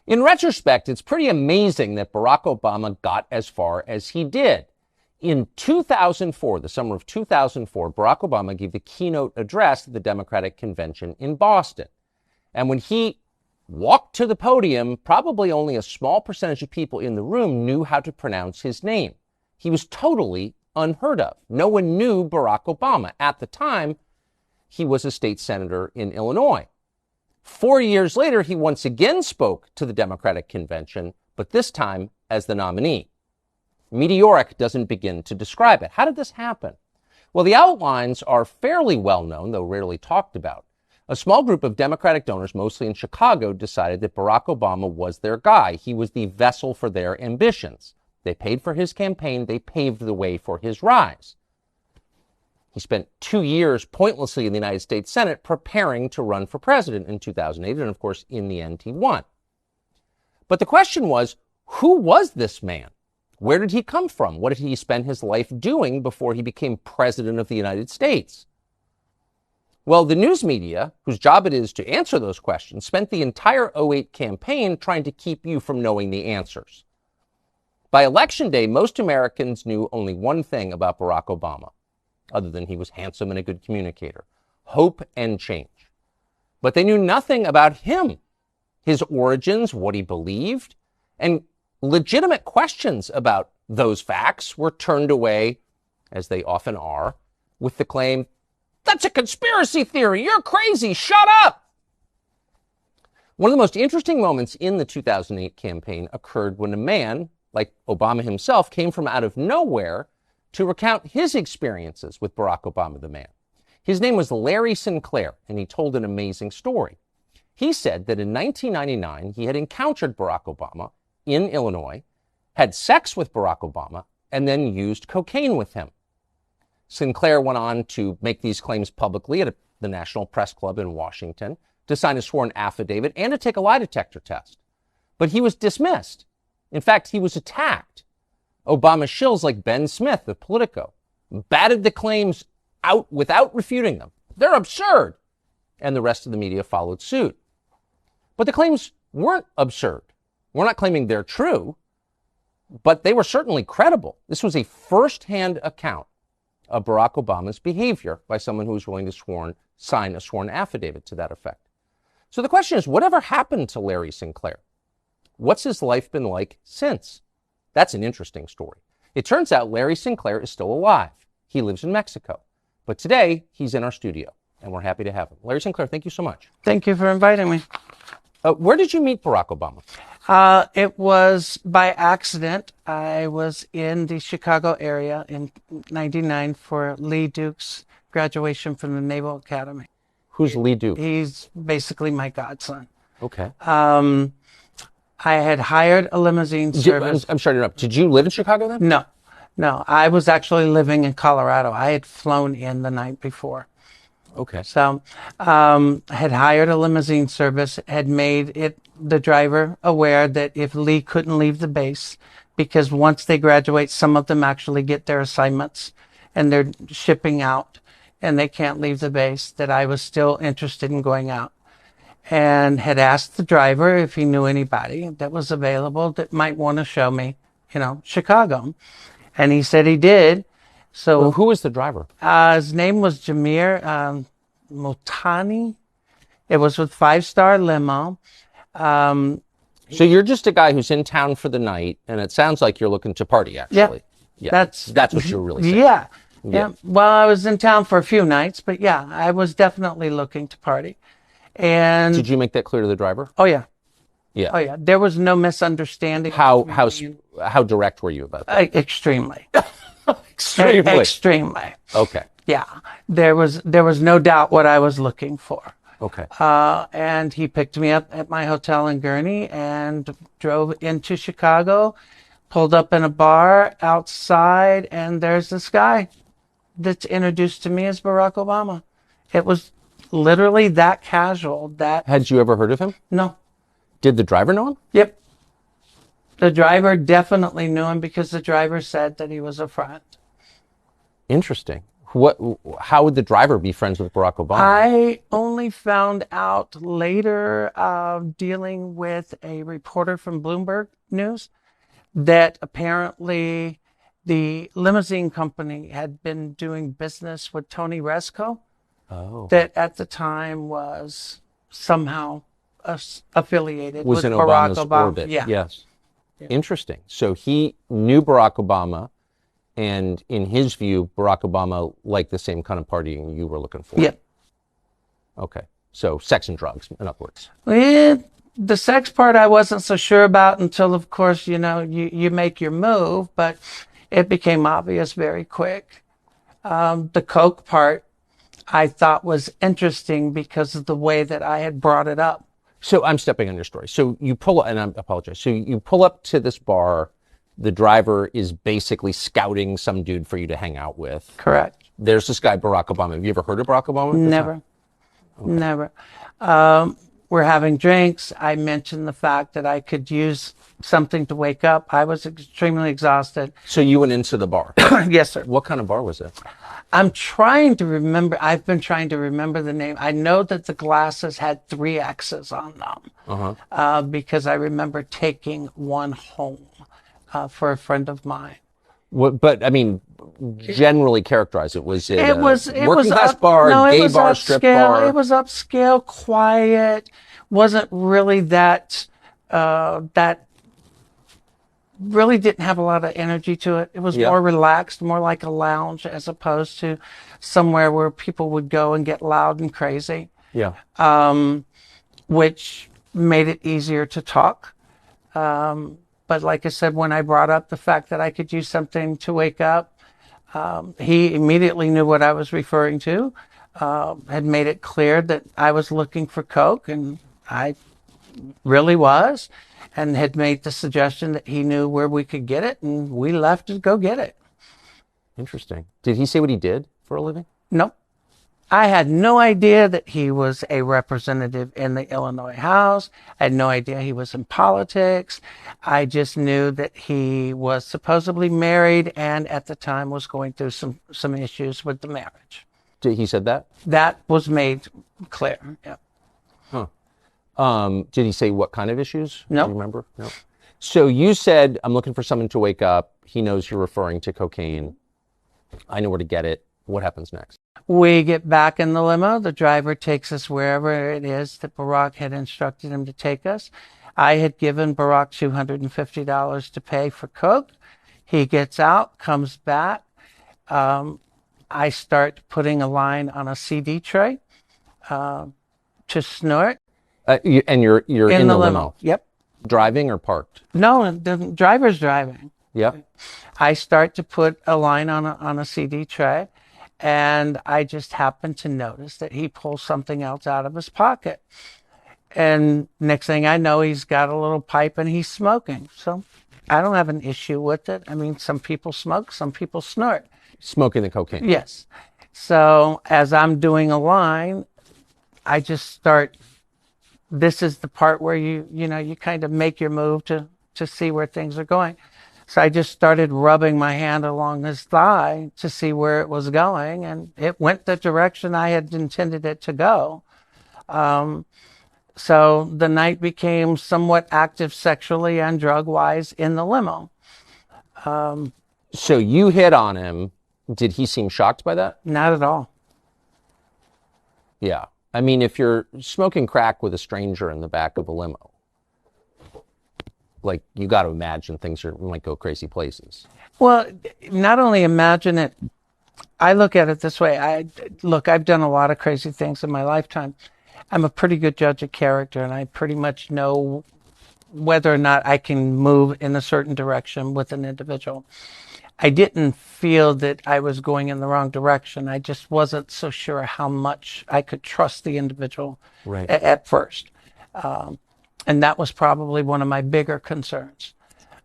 In retrospect, it's pretty amazing that Barack Obama got as far as he did. In 2004, the summer of 2004, Barack Obama gave the keynote address at the Democratic Convention in Boston. And when he walked to the podium, probably only a small percentage of people in the room knew how to pronounce his name. He was totally unheard of. No one knew Barack Obama. At the time, he was a state senator in Illinois. 4 years later, he once again spoke to the Democratic Convention, but this time as the nominee. Meteoric doesn't begin to describe it. How did this happen? Well, the outlines are fairly well known, though rarely talked about. A small group of Democratic donors, mostly in Chicago, decided that Barack Obama was their guy. He was the vessel for their ambitions. They paid for his campaign. They paved the way for his rise. He spent 2 years pointlessly in the United States Senate preparing to run for president in 2008, and of course, in the end, he won. But the question was, who was this man? Where did he come from? What did he spend his life doing before he became president of the United States? Well, the news media, whose job it is to answer those questions, spent the entire 2008 campaign trying to keep you from knowing the answers. By election day, most Americans knew only one thing about Barack Obama, other than he was handsome and a good communicator: hope and change. But they knew nothing about him, his origins, what he believed, and legitimate questions about those facts were turned away, as they often are, with the claim, "That's a conspiracy theory. You're crazy. Shut up." One of the most interesting moments in the 2008 campaign occurred when a man, like Obama himself, came from out of nowhere to recount his experiences with Barack Obama, the man. His name was Larry Sinclair, and he told an amazing story. He said that in 1999, he had encountered Barack Obama in Illinois, had sex with Barack Obama, and then used cocaine with him. Sinclair went on to make these claims publicly at the National Press Club in Washington, to sign a sworn affidavit, and to take a lie detector test. But he was dismissed. In fact, he was attacked. Obama shills like Ben Smith of Politico batted the claims out without refuting them. They're absurd. And the rest of the media followed suit. But the claims weren't absurd. We're not claiming they're true, but they were certainly credible. This was a first-hand account of Barack Obama's behavior by someone who was willing to sign a sworn affidavit to that effect. So the question is, whatever happened to Larry Sinclair? What's his life been like since? That's an interesting story. It turns out Larry Sinclair is still alive. He lives in Mexico. But today, he's in our studio, and we're happy to have him. Larry Sinclair, thank you so much. Thank you for inviting me. Where did you meet Barack Obama? It was by accident. I was in the Chicago area in '99 for Lee Duke's graduation from the Naval Academy. Who's Lee Duke? He's basically my godson. Okay. I had hired a limousine service. I'm sorry to interrupt. Did you live in Chicago then? No. I was actually living in Colorado. I had flown in the night before. Okay. So had hired a limousine service, had made the driver aware that if Lee couldn't leave the base, because once they graduate, some of them actually get their assignments and they're shipping out and they can't leave the base, that I was still interested in going out. And had asked the driver if he knew anybody that was available that might want to show me, Chicago. And he said he did. So well, who was the driver? His name was Jamir Motani. It was with 5-Star Limo. So you're just a guy who's in town for the night, and it sounds like you're looking to party, actually. Yeah. That's what you're really saying. Yeah. Well, I was in town for a few nights, but yeah, I was definitely looking to party. And did you make that clear to the driver? Oh yeah. Yeah. Oh yeah. There was no misunderstanding. How direct were you about that? Extremely. Extremely. Okay. Yeah. There was no doubt what I was looking for. Okay. And he picked me up at my hotel in Gurnee and drove into Chicago, pulled up in a bar outside, and there's this guy that's introduced to me as Barack Obama. It was literally that casual. Had you ever heard of him? No. Did the driver know him? Yep. The driver definitely knew him because the driver said that he was a friend. Interesting. What? How would the driver be friends with Barack Obama? I only found out later, dealing with a reporter from Bloomberg News, that apparently the limousine company had been doing business with Tony Resco, Oh, that at the time was somehow affiliated was with in Barack Obama's Obama. orbit. Yeah. Yes. Interesting. So he knew Barack Obama, and in his view, Barack Obama liked the same kind of partying you were looking for. Yeah. Okay. So sex and drugs, in other words. The sex part I wasn't so sure about until, of course, you make your move, but it became obvious very quick. The coke part I thought was interesting because of the way that I had brought it up. So I'm stepping on your story. So you pull, and I apologize. So you pull up to this bar. The driver is basically scouting some dude for you to hang out with. Correct. There's this guy, Barack Obama. Have you ever heard of Barack Obama? Never. Okay. Never. We're having drinks. I mentioned the fact that I could use something to wake up. I was extremely exhausted. So you went into the bar? Yes, sir. What kind of bar was it? I'm trying to remember. I've been trying to remember the name. I know that the glasses had 3 X's on them, because I remember taking one home for a friend of mine. What, but I mean, generally characterize it. Was it, It was working class up, bar, no, gay it was bar, upscale. strip bar? It was upscale, quiet. Wasn't really that. That really didn't have a lot of energy to it. It was more relaxed, more like a lounge as opposed to somewhere where people would go and get loud and crazy. Yeah. Which made it easier to talk. But like I said, when I brought up the fact that I could use something to wake up, he immediately knew what I was referring to, had made it clear that I was looking for coke, and I really was, and had made the suggestion that he knew where we could get it, and we left to go get it. Interesting. Did he say what he did for a living? Nope. I had no idea that he was a representative in the Illinois House. I had no idea he was in politics. I just knew that he was supposedly married and at the time was going through some issues with the marriage. He said that? That was made clear. Yeah. Huh. Did he say what kind of issues? No. Do you remember? No. So you said, I'm looking for someone to wake up. He knows you're referring to cocaine. I know where to get it. What happens next? We get back in the limo. The driver takes us wherever it is that Barack had instructed him to take us. I had given Barack $250 to pay for coke. He gets out, comes back. I start putting a line on a CD tray to snort. And you're in the limo? Yep. Driving or parked? No, the driver's driving. Yep. I start to put a line on a CD tray, and I just happen to notice that he pulls something else out of his pocket. And next thing I know, he's got a little pipe and he's smoking. So I don't have an issue with it. I mean, some people smoke, some people snort. Smoking the cocaine? Yes. So as I'm doing a line, I just start. This is the part where you kind of make your move to see where things are going. So I just started rubbing my hand along his thigh to see where it was going, and it went the direction I had intended it to go. So the night became somewhat active sexually and drug-wise in the limo. So you hit on him. Did he seem shocked by that? Not at all. Yeah. I mean, if you're smoking crack with a stranger in the back of a limo, like, you got to imagine things might go crazy places. Well, not only imagine it, I look at it this way. I've done a lot of crazy things in my lifetime. I'm a pretty good judge of character, and I pretty much know whether or not I can move in a certain direction with an individual. I didn't feel that I was going in the wrong direction. I just wasn't so sure how much I could trust the individual at first. And that was probably one of my bigger concerns.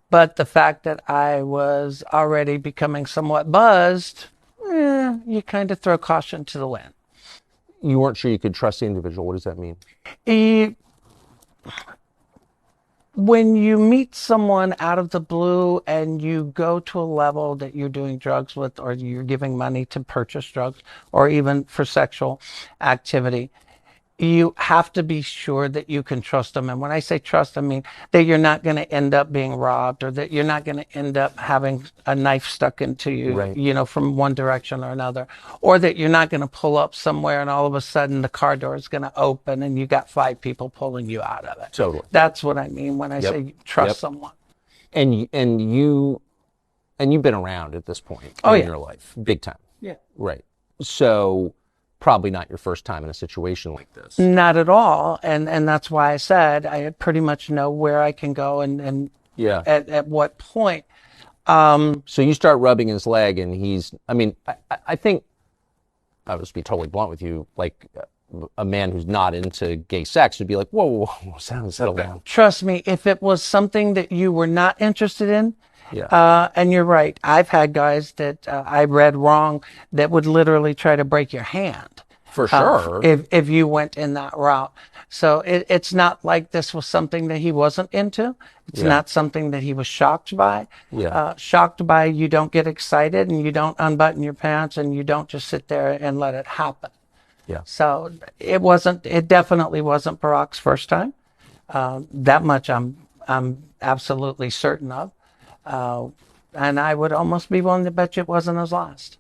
But the fact that I was already becoming somewhat buzzed, you kind of throw caution to the wind. You weren't sure you could trust the individual. What does that mean? when you meet someone out of the blue and you go to a level that you're doing drugs with, or you're giving money to purchase drugs, or even for sexual activity, you have to be sure that you can trust them. And when I say trust, I mean that you're not going to end up being robbed, or that you're not going to end up having a knife stuck into you, Right. you know, from one direction or another, or that you're not going to pull up somewhere and all of a sudden the car door is going to open and you got 5 people pulling you out of it. Totally. That's what I mean when I Yep. say trust Yep. someone. And you've been around at this point Oh, in yeah. your life, big time. Yeah. Right. So probably not your first time in a situation like this. Not at all. And that's why I said I pretty much know where I can go and Yeah. at what point. So you start rubbing his leg, and I think, I'll just be totally blunt with you, like a man who's not into gay sex would be like, whoa, settle down. Trust me, if it was something that you were not interested in, Yeah. and you're right, I've had guys that I read wrong that would literally try to break your hand. For sure. If you went in that route. So it's not like this was something that he wasn't into. It's Yeah. not something that he was shocked by. Yeah. Shocked by, you don't get excited and you don't unbutton your pants and you don't just sit there and let it happen. Yeah. So it definitely wasn't Barack's first time. That much I'm absolutely certain of. And I would almost be willing to bet you it wasn't his last.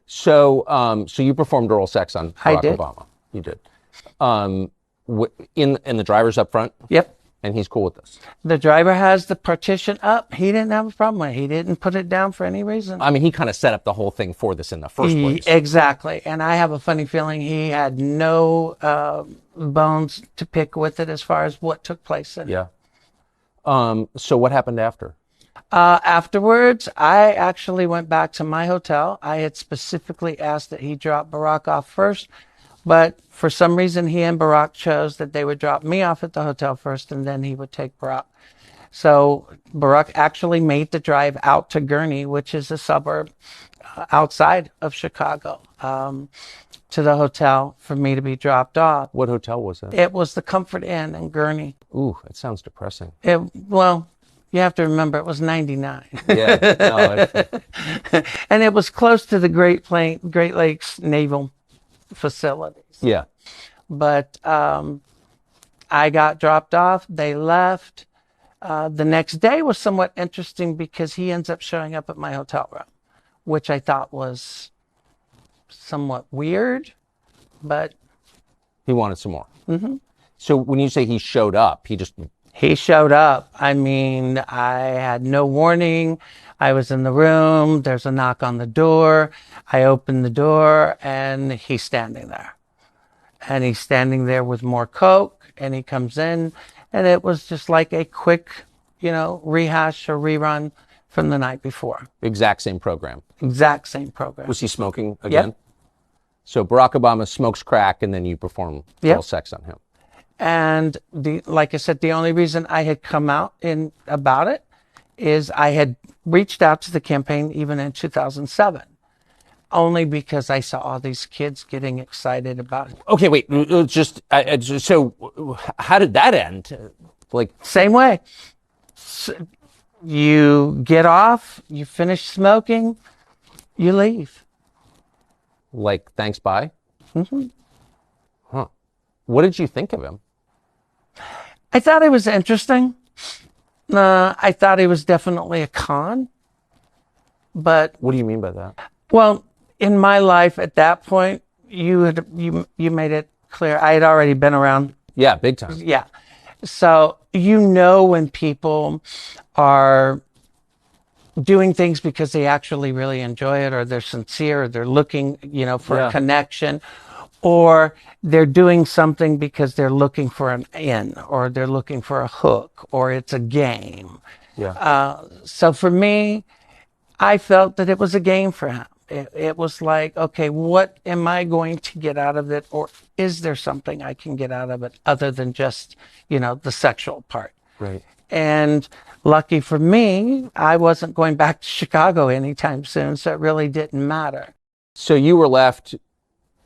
So you performed oral sex on I Barack did. Obama. You did. In the driver's up front, Yep. and he's cool with this. The driver has the partition up. He didn't have a problem with it. He didn't put it down for any reason. I mean, he kind of set up the whole thing for this in the first place. Exactly. And I have a funny feeling he had no bones to pick with it as far as what took place in it. Yeah. So what happened after? Afterwards, I actually went back to my hotel. I had specifically asked that he drop Barack off first, but for some reason he and Barack chose that they would drop me off at the hotel first and then he would take Barack. So Barack actually made the drive out to Gurnee, which is a suburb outside of Chicago, to the hotel for me to be dropped off. What hotel was it? It was the Comfort Inn in Gurnee. Ooh, that sounds depressing. Well, you have to remember it was 99. Yeah. No, And it was close to the Great Lakes Naval facilities. yeah. But I got dropped off. They left. The next day was somewhat interesting because he ends up showing up at my hotel room, which I thought was somewhat weird, but He wanted some more. Mm-hmm. So when you say he showed up, he showed up. I mean, I had no warning. I was in the room. There's a knock on the door. I open the door and he's standing there. And he's standing there with more Coke, and he comes in, and it was just like a quick, rehash or rerun from the night before. exact same program. Exact same program. Was he smoking again? Yep. So Barack Obama smokes crack, and then you perform Yep. oral sex on him. And like I said, the only reason I had come out about it is I had reached out to the campaign even in 2007, only because I saw all these kids getting excited about it. Okay, wait. So how did that end? Like, Same way. You get off, you finish smoking, you leave. thanks, bye? Mm-hmm. Huh. What did you think of him? I thought it was interesting. I thought he was definitely a con. But, What do you mean by that? well, in my life at that point, you made it clear. I had already been around. Yeah, big time. Yeah. So when people are doing things because they actually really enjoy it, or they're sincere, or they're looking, for Yeah. a connection, or they're doing something because they're looking for an in, or they're looking for a hook, or it's a game. Yeah. So for me, I felt that it was a game for him. It was like, okay, what am I going to get out of it? Or is there something I can get out of it other than just, the sexual part? Right. And lucky for me, I wasn't going back to Chicago anytime soon, so it really didn't matter. So you were left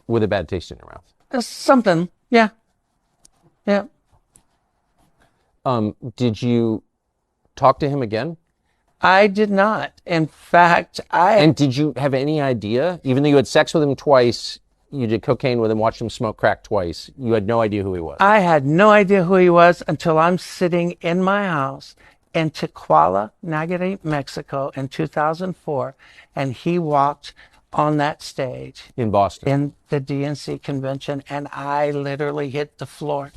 with a bad taste in your mouth. Something, yeah. Yeah. Did you talk to him again? I did not. In fact, And did you have any idea, even though you had sex with him twice, you did cocaine with him, watched him smoke crack twice, you had no idea who he was? I had no idea who he was until I'm sitting in my house in Tequila, Nayarit, Mexico in 2004, and he walked on that stage In Boston. in the DNC convention, and I literally hit the floor.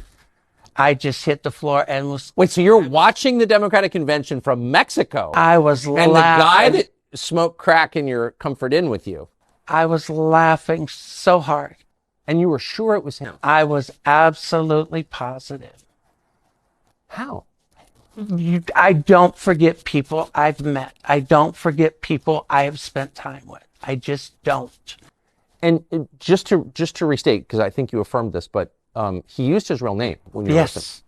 I just hit the floor and was. Wait, so you're watching the Democratic convention from Mexico? I was and the guy laughing. that smoked crack in your Comfort Inn with you, I was laughing so hard. and you were sure it was him. I was absolutely positive. How? I don't forget people I've met. I don't forget people I have spent time with. I just don't. And just to restate, because I think you affirmed this, but he used his real name when you were with him. Yes,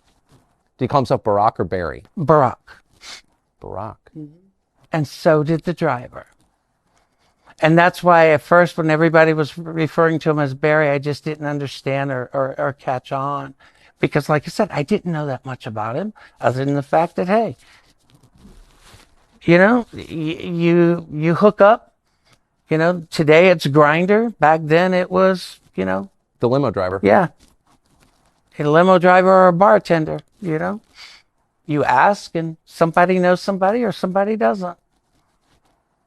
Did he call himself Barack or Barry? Barack. Barack. And so did the driver. And that's why at first when everybody was referring to him as Barry, I just didn't understand or catch on. Because like I said, I didn't know that much about him other than the fact that, hey, you know, you hook up, you know, today it's Grinder. Back then it was, you know, The limo driver. yeah, a limo driver or a bartender, you know. You ask and somebody knows somebody or somebody doesn't.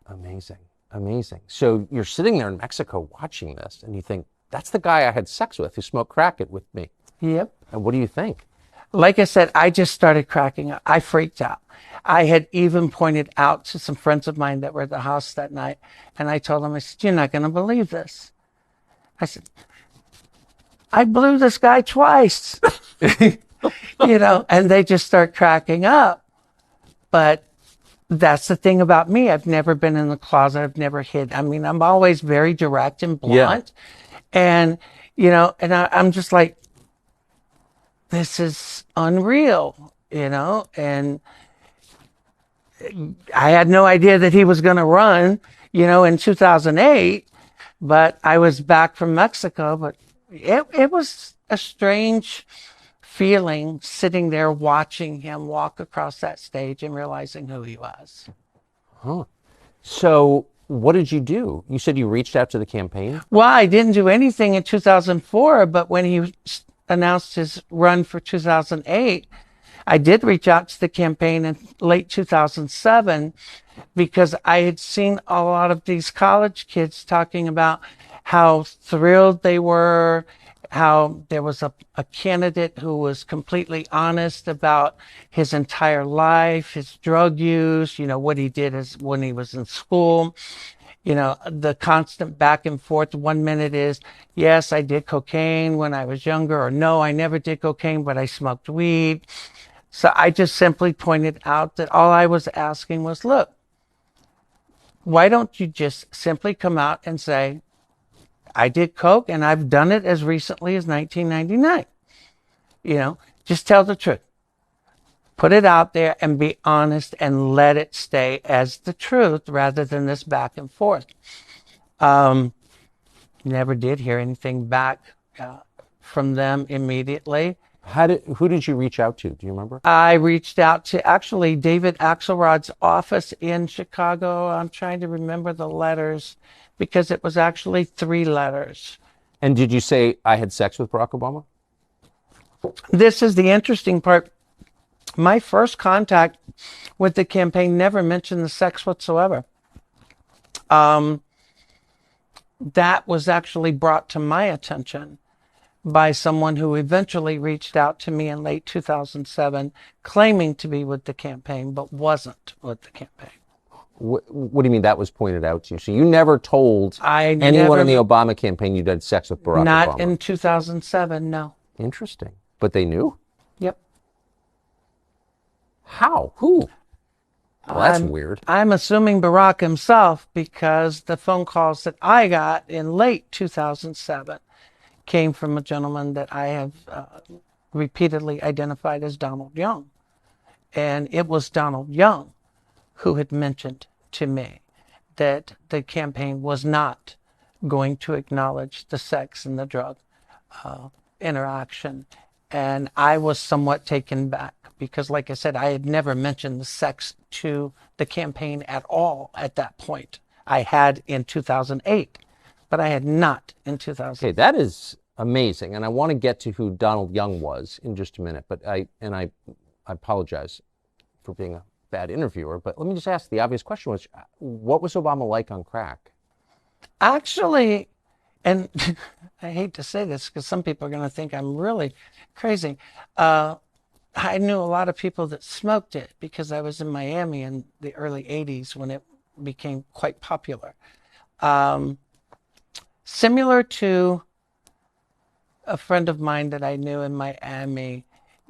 Amazing. Amazing. So you're sitting there in Mexico watching this, and you think, that's the guy I had sex with who smoked crack it with me. Yep. And what do you think? Like I said, I just started cracking up. I freaked out. I had even pointed out to some friends of mine that were at the house that night, and I told them, I said, you're not going to believe this. I said, I blew this guy twice, you know, and they just start cracking up. But that's the thing about me. I've never been in the closet. I've never hid. I mean, I'm always very direct and blunt. And, you know, and I'm just like, this is unreal, you know, and I had no idea that he was going to run, you know, in 2008, but I was back from Mexico, but it was a strange feeling sitting there watching him walk across that stage and realizing who he was. Huh. So what did you do? You said you reached out to the campaign? Well, I didn't do anything in 2004, but when he announced his run for 2008, I did reach out to the campaign in late 2007 because I had seen a lot of these college kids talking about how thrilled they were, how there was a candidate who was completely honest about his entire life, his drug use, you know, what he did as when he was in school. You know, the constant back and forth. 1 minute is, yes, I did cocaine when I was younger, or no, I never did cocaine, but I smoked weed. So I just simply pointed out that all I was asking was, look, why don't you just simply come out and say, I did coke and I've done it as recently as 1999. You know, just tell the truth. Put it out there and be honest and let it stay as the truth rather than this back and forth. Never did hear anything back from them immediately. Who did you reach out to? Do you remember? I reached out to actually David Axelrod's office in Chicago. I'm trying to remember the letters because it was actually 3 letters. And did you say, I had sex with Barack Obama? This is the interesting part. My first contact with the campaign never mentioned the sex whatsoever. That was actually brought to my attention by someone who eventually reached out to me in late 2007, claiming to be with the campaign, but wasn't with the campaign. What do you mean that was pointed out to you? So you never told anyone in the Obama campaign you'd had sex with Barack Obama? Not in 2007, no. Interesting. But they knew? Yep. How? Who? Well, that's weird. I'm assuming Barack himself because the phone calls that I got in late 2007 came from a gentleman that I have repeatedly identified as Donald Young. And it was Donald Young who had mentioned to me that the campaign was not going to acknowledge the sex and the drug interaction And I was somewhat taken back because, like I said, I had never mentioned the sex to the campaign at all at that point. I had in 2008, but I had not in 2000. Okay, that is amazing, and I want to get to who Donald Young was in just a minute. But I apologize for being a bad interviewer. But let me just ask the obvious question: was what was Obama like on crack? Actually, and I hate to say this because some people are going to think I'm really crazy. I knew a lot of people that smoked it because I was in Miami in the early 80s when it became quite popular. Similar to a friend of mine that I knew in Miami,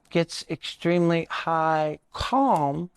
gets extremely high, calm,